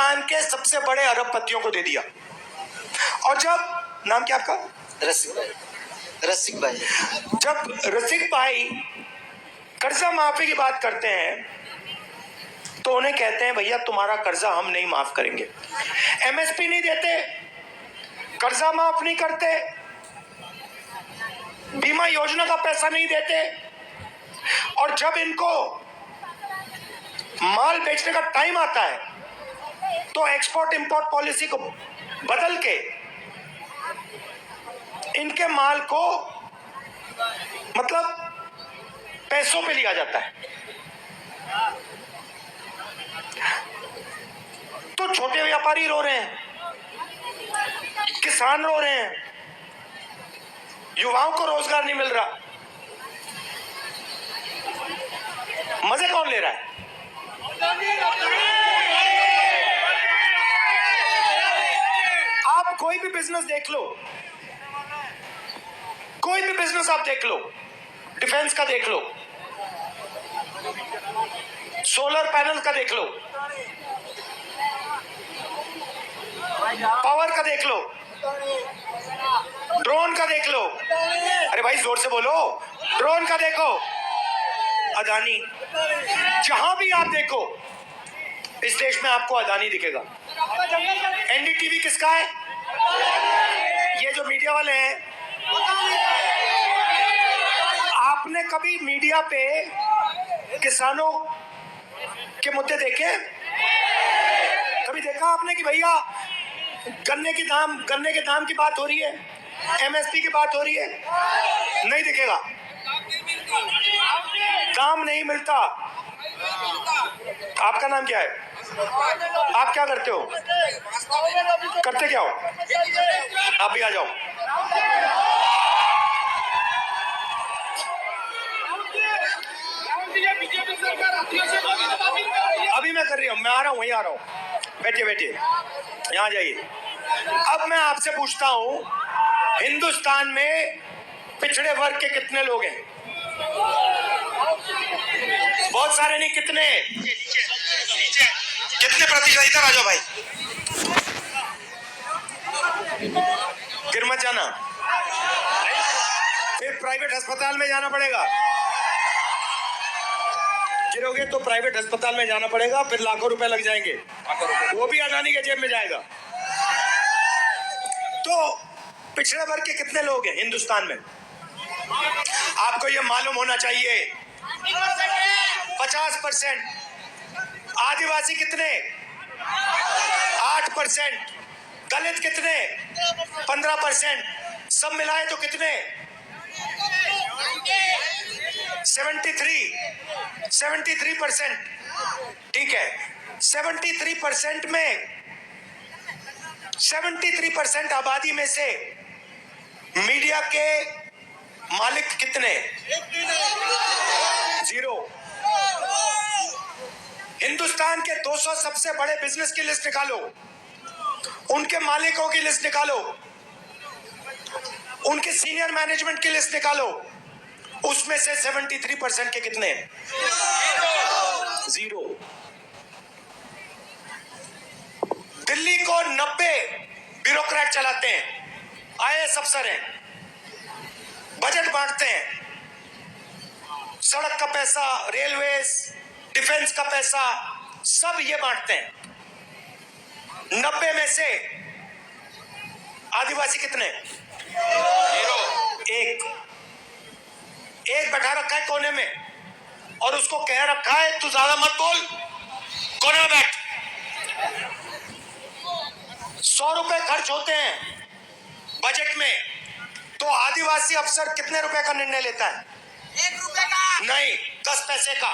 हिंदुस्तान के सबसे बड़े अरबपतियों को दे दिया। और जब, नाम क्या आपका? रसिक भाई। जब रसिक भाई कर्जा माफी की बात करते हैं तो उन्हें कहते हैं भैया तुम्हारा कर्जा हम नहीं माफ करेंगे। एमएसपी नहीं देते, कर्जा माफ नहीं करते, बीमा योजना का पैसा नहीं देते, और जब इनको माल बेचने का टाइम आता है तो एक्सपोर्ट इंपोर्ट पॉलिसी को बदल के इनके माल को मतलब पैसों पे लिया जाता है। तो छोटे व्यापारी रो रहे हैं, किसान रो रहे हैं, युवाओं को रोजगार नहीं मिल रहा। मजे कौन ले रहा है? आप कोई भी बिजनेस देख लो, कोई भी बिजनेस आप देख लो, डिफेंस का देख लो, सोलर पैनल का देख लो, पावर का देख लो, ड्रोन का देख लो। अरे भाई जोर से बोलो, ड्रोन का देखो, अदानी। जहां भी आप देखो इस देश में आपको अदानी दिखेगा। एनडीटीवी किसका है? ये जो मीडिया वाले हैं, आपने कभी मीडिया पे किसानों के मुद्दे देखे? कभी देखा आपने कि भैया गन्ने के दाम की बात हो रही है, एमएसपी की बात हो रही है? नहीं दिखेगा। दाम नहीं मिलता। आपका नाम क्या है? आप क्या करते हो? करते क्या हो? आप भी आ जाओ। अभी मैं कर रही हूँ, मैं आ रहा हूँ, वहीं आ रहा हूँ। बैठिए बैठिए, यहाँ जाइए। अब मैं आपसे पूछता हूँ, हिंदुस्तान में पिछड़े वर्ग के कितने लोग हैं? बहुत सारे नहीं, कितने? कितने प्रतिशत? इधर आ जाओ भाई, गिर मत जाना, फिर प्राइवेट अस्पताल में जाना पड़ेगा। गिरोगे तो प्राइवेट अस्पताल में जाना पड़ेगा, फिर लाखों रुपए लग जाएंगे, वो भी अदानी के जेब में जाएगा। तो पिछड़े वर्ग के कितने लोग हैं हिंदुस्तान में? आपको ये मालूम होना चाहिए, 50%। आदिवासी कितने? 8%। दलित कितने? 15%। सब मिलाए तो कितने? 73%। ठीक है, 73% में 73% आबादी में से मीडिया के मालिक कितने? 0। हिंदुस्तान के 200 सबसे बड़े बिजनेस की लिस्ट निकालो, उनके मालिकों की लिस्ट निकालो, उनके सीनियर मैनेजमेंट की लिस्ट निकालो, उसमें से 73% के कितने? 0। दिल्ली को 90 ब्यूरोक्रेट चलाते हैं, आईएएस अफसर हैं, बजट बांटते हैं, सड़क का पैसा, रेलवेज, डिफेंस का पैसा, सब ये बांटते हैं। 90 में से आदिवासी कितने? 1 बैठा रखा है कोने में, और उसको कह रखा है तू ज्यादा मत बोल, कोने में बैठ। 100 रुपए खर्च होते हैं बजट में, तो आदिवासी अफसर कितने रुपए का निर्णय लेता है? 1 रुपए का नहीं, 10 पैसे का।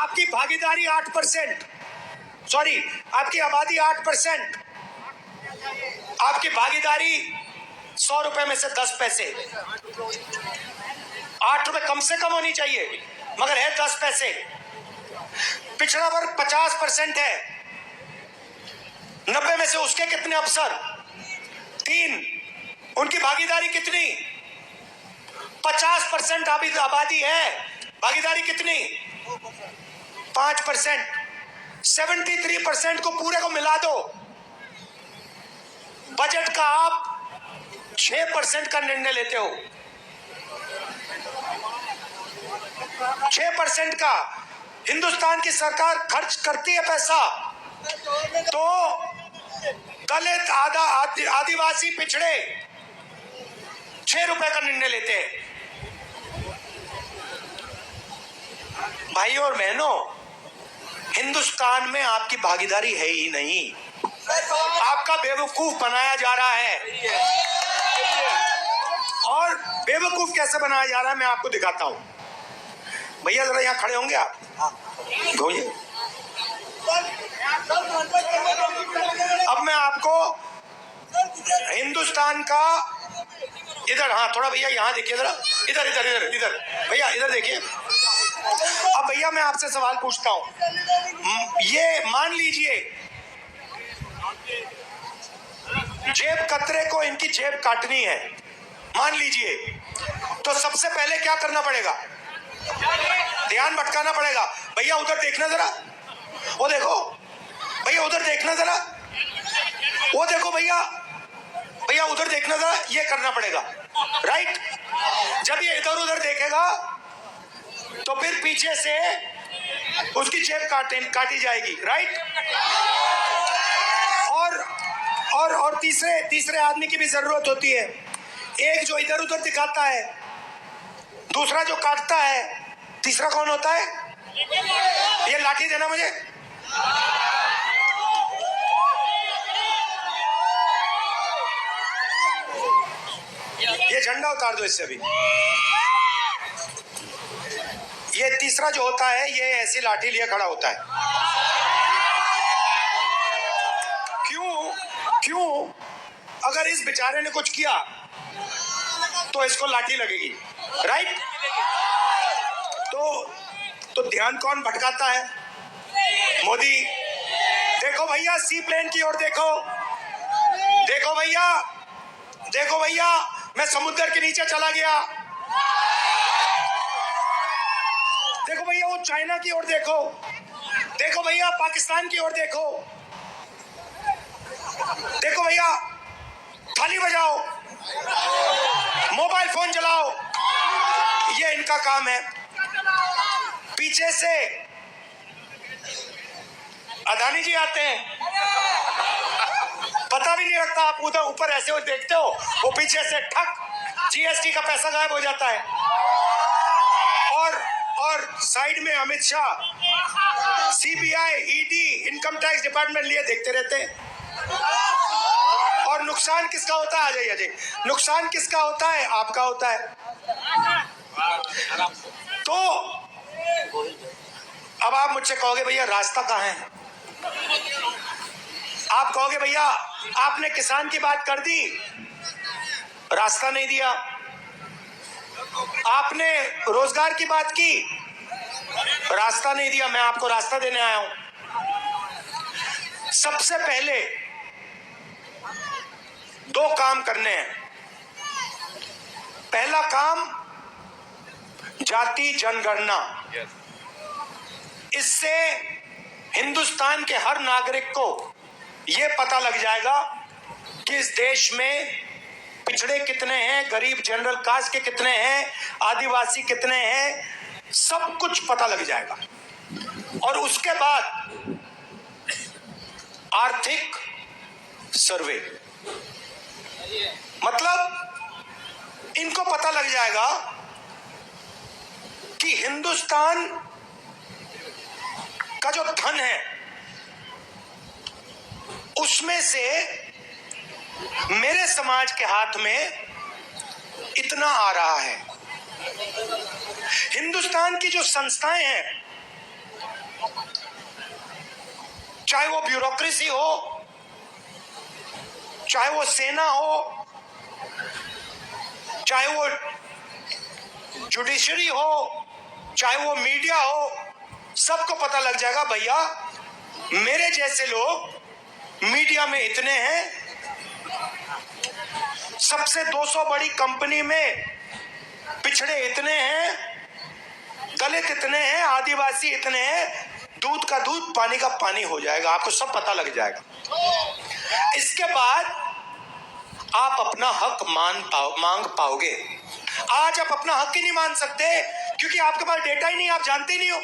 आपकी भागीदारी 8%, सॉरी, आपकी आबादी 8%, आपकी भागीदारी 100 रुपए में से 10 पैसे। 8 रुपए कम से कम होनी चाहिए, मगर है 10 पैसे। पिछड़ा वर्ग 50% है, 90 में से उसके कितने अफसर? 3। उनकी भागीदारी कितनी? 50% आबादी है, भागीदारी कितनी? 5%। 73% को पूरे को मिला दो, बजट का आप 6% का निर्णय लेते हो। 6% का हिंदुस्तान की सरकार खर्च करती है पैसा, तो दलित, आदिवासी, पिछड़े 6 रुपए का निर्णय लेते हैं। भाइयों और बहनों, हिंदुस्तान में आपकी भागीदारी है ही नहीं, आपका बेवकूफ बनाया जा रहा है। और बेवकूफ कैसे बनाया जा रहा है मैं आपको दिखाता हूं। भैया जरा यहाँ खड़े होंगे आप? धोइए। अब मैं आपको हिंदुस्तान का, इधर, हाँ थोड़ा भैया यहाँ देखिए जरा, इधर इधर इधर इधर भैया इधर देखिए। अब भैया मैं आपसे सवाल पूछता हूं, ये मान लीजिए जेब कतरे को इनकी जेब काटनी है, मान लीजिए, तो सबसे पहले क्या करना पड़ेगा? ध्यान भटकाना पड़ेगा। भैया उधर देखना जरा, वो देखो भैया, उधर देखना जरा, वो देखो भैया, भैया उधर देखना जरा, ये करना पड़ेगा, राइट? जब ये इधर उधर देखेगा तो फिर पीछे से उसकी जेब काटी जाएगी, राइट? और तीसरे आदमी की भी जरूरत होती है। एक जो इधर उधर दिखाता है, दूसरा जो काटता है, तीसरा कौन होता है? ये लाठी देना मुझे। ये झंडा उतार दो इससे अभी। ये तीसरा जो होता है, ये ऐसी लाठी लिए खड़ा होता है। क्यों? अगर इस बेचारे ने कुछ किया तो इसको लाठी लगेगी, राइट? तो ध्यान कौन भटकाता है? मोदी। देखो भैया, सी प्लेन की ओर देखो, देखो भैया, देखो भैया, मैं समुद्र के नीचे चला गया। देखो भैया, वो चाइना की ओर देखो, देखो भैया, पाकिस्तान की ओर देखो, देखो भैया, थाली बजाओ, मोबाइल फोन चलाओ, ये इनका काम है। पीछे से अदानी जी आते हैं, पता भी नहीं लगता, आप उधर ऊपर ऐसे हो देखते हो, वो पीछे से ठक, जीएसटी का पैसा गायब हो जाता है। और साइड में Amit Shah, CBI, ED, income tax department लिए देखते रहते हैं। और नुकसान किसका होता है? आ जाइए, अजय, नुकसान किसका होता है? आपका होता है। तो अब आप मुझसे कहोगे भैया रास्ता कहाँ है? आप कहोगे भैया आपने किसान की बात कर दी, रास्ता नहीं दिया। आपने रोजगार की बात की, रास्ता नहीं दिया। मैं आपको रास्ता देने आया हूं। सबसे पहले 2 काम करने हैं। पहला काम, जाति जनगणना। इससे हिंदुस्तान के हर नागरिक को यह पता लग जाएगा कि इस देश में पिछड़े कितने हैं, गरीब जनरल कास्ट के कितने हैं, आदिवासी कितने हैं, सब कुछ पता लग जाएगा। और उसके बाद आर्थिक सर्वे, मतलब इनको पता लग जाएगा कि हिंदुस्तान का जो धन है उसमें से मेरे समाज के हाथ में इतना आ रहा है। हिंदुस्तान की जो संस्थाएं हैं, चाहे वो ब्यूरोक्रेसी हो, चाहे वो सेना हो, चाहे वो जुडिशरी हो, चाहे वो मीडिया हो, सबको पता लग जाएगा भैया मेरे जैसे लोग मीडिया में इतने हैं, सबसे 200 बड़ी कंपनी में पिछड़े इतने हैं, दलित इतने हैं, आदिवासी इतने हैं, दूध का दूध पानी का पानी हो जाएगा, आपको सब पता लग जाएगा। इसके बाद आप अपना हक मांग पाओगे। आज आप अपना हक ही नहीं मान सकते क्योंकि आपके पास डेटा ही नहीं, आप जानते ही नहीं हो।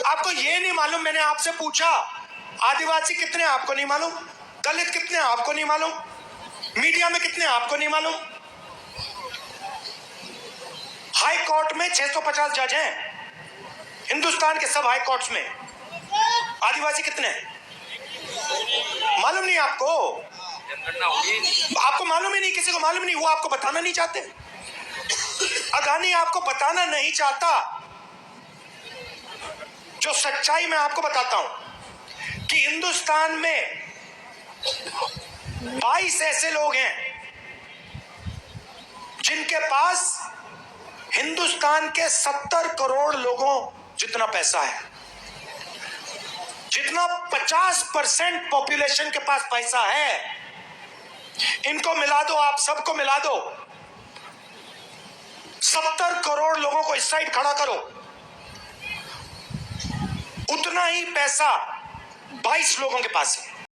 आपको ये नहीं मालूम, मैंने आपसे पूछा आदिवासी कितने आपको नहीं मालूम, दलित कितने आपको नहीं मालूम, मीडिया में कितने आपको नहीं मालूम। हाई कोर्ट में 650 जज हैं हिंदुस्तान के सब हाई कोर्ट्स में, आदिवासी कितने मालूम नहीं आपको। आपको मालूम ही नहीं, किसी को मालूम नहीं, वो आपको बताना नहीं चाहते। अदानी आपको बताना नहीं चाहता। जो सच्चाई मैं आपको बताता हूं कि हिंदुस्तान में 22 ऐसे लोग हैं जिनके पास हिंदुस्तान के 70 करोड़ लोगों जितना पैसा है, जितना 50% पॉपुलेशन के पास पैसा है। इनको मिला दो, आप सबको मिला दो, 70 करोड़ लोगों को इस साइड खड़ा करो, उतना ही पैसा 22 लोगों के पास है।